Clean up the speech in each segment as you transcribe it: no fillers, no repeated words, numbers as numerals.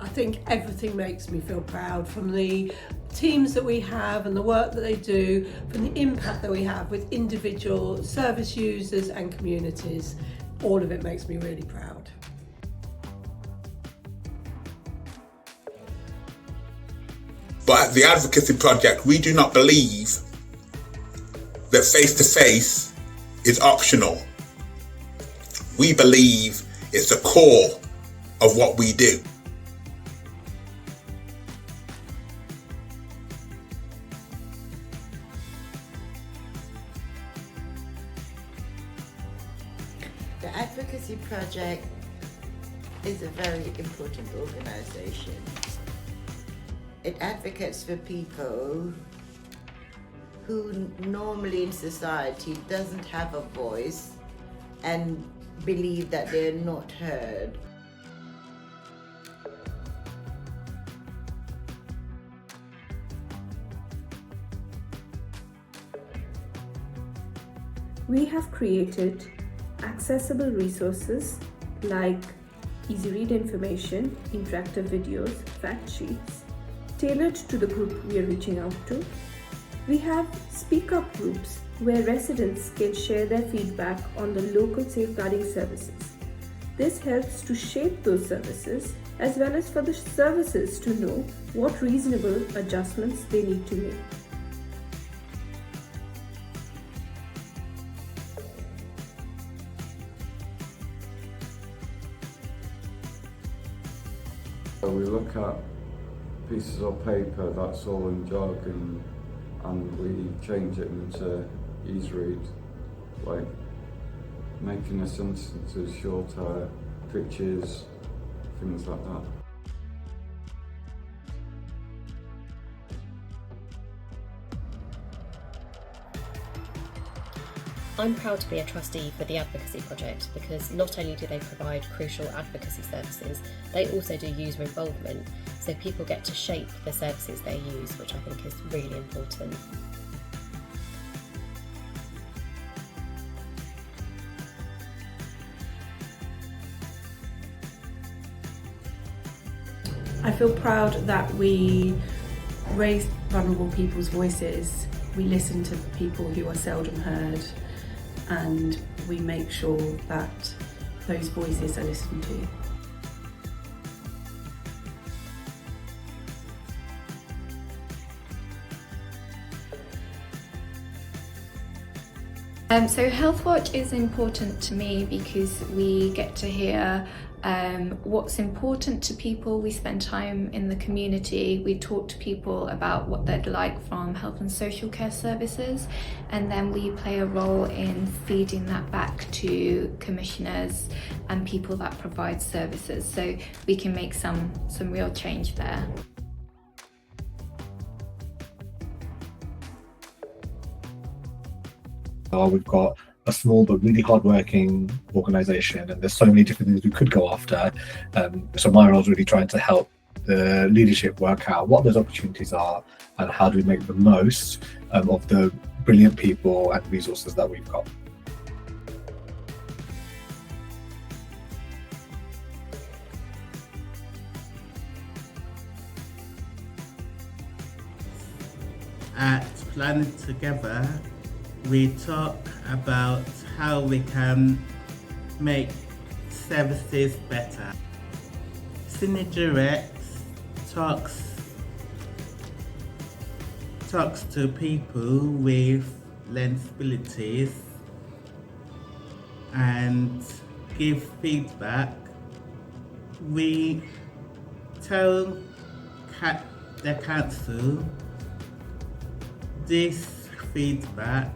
I think everything makes me feel proud, from the teams that we have and the work that they do, from the impact that we have with individual service users and communities. All of it makes me really proud. But at the Advocacy Project, we do not believe that face-to-face is optional. We believe it's the core of what we do. The Advocacy Project is a very important organisation. It advocates for people who normally in society doesn't have a voice and believe that they're not heard. We have created accessible resources like easy read information, interactive videos, fact sheets, tailored to the group we are reaching out to. We have speak up groups where residents can share their feedback on the local safeguarding services. This helps to shape those services as well as for the services to know what reasonable adjustments they need to make. We look at pieces of paper that's all in jargon and we change it into easy read, like making the sentences shorter, pictures, things like that. I'm proud to be a trustee for the Advocacy Project because not only do they provide crucial advocacy services, they also do user involvement, so people get to shape the services they use, which I think is really important. I feel proud that we raise vulnerable people's voices, we listen to people who are seldom heard, and we make sure that those voices are listened to. So Health Watch is important to me because we get to hear what's important to people. We spend time in the community, we talk to people about what they'd like from health and social care services, and then we play a role in feeding that back to commissioners and people that provide services, so we can make some real change there. We've got a small but really hardworking organisation, and there's so many different things we could go after. So my role is really trying to help the leadership work out what those opportunities are and how do we make the most of the brilliant people and resources that we've got. At Planning Together, we talk about how we can make services better. Synergy Rex talks to people with learning disabilities and give feedback. We tell the council this feedback.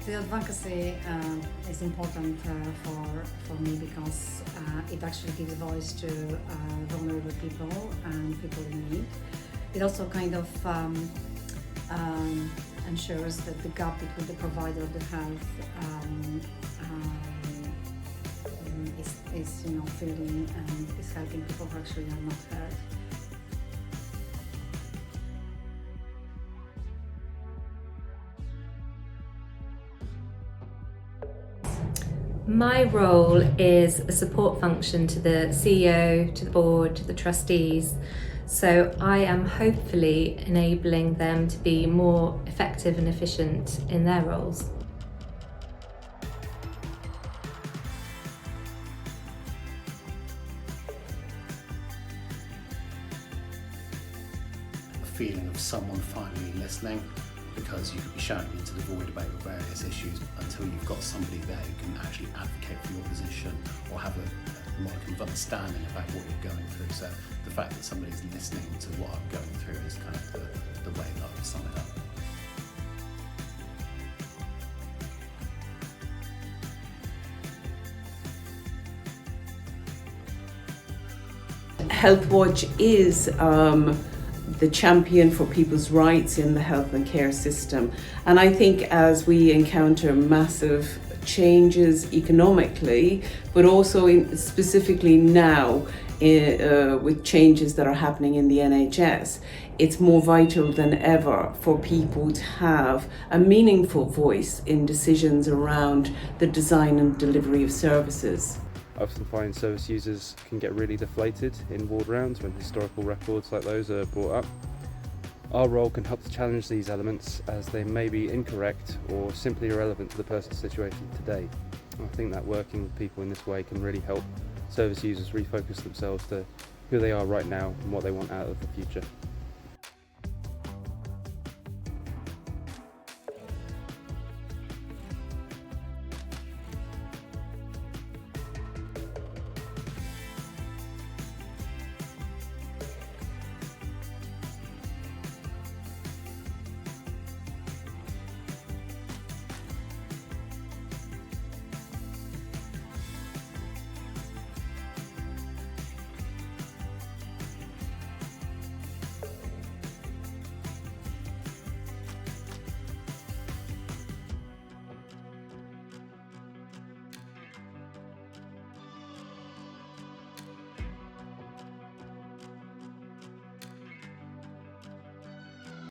The advocacy is important for me because it actually gives voice to vulnerable people and people in need. It also kind of ensures that the gap between the provider of the health is feeling and is helping people who actually are not heard. My role is a support function to the CEO, to the board, to the trustees. So I am hopefully enabling them to be more effective and efficient in their roles. A feeling of someone finally listening, because you could be shouting into the void about your various issues until you've got somebody there who can actually advocate for your position or have a modicum of understanding about what you're going through. So the fact that somebody's listening to what I'm going through is kind of the way that I would sum it up. Health Watch is the champion for people's rights in the health and care system. And I think as we encounter massive changes economically, but also specifically now with changes that are happening in the NHS, it's more vital than ever for people to have a meaningful voice in decisions around the design and delivery of services. I often find service users can get really deflated in ward rounds when historical records like those are brought up. Our role can help to challenge these elements as they may be incorrect or simply irrelevant to the person's situation today. I think that working with people in this way can really help service users refocus themselves to who they are right now and what they want out of the future.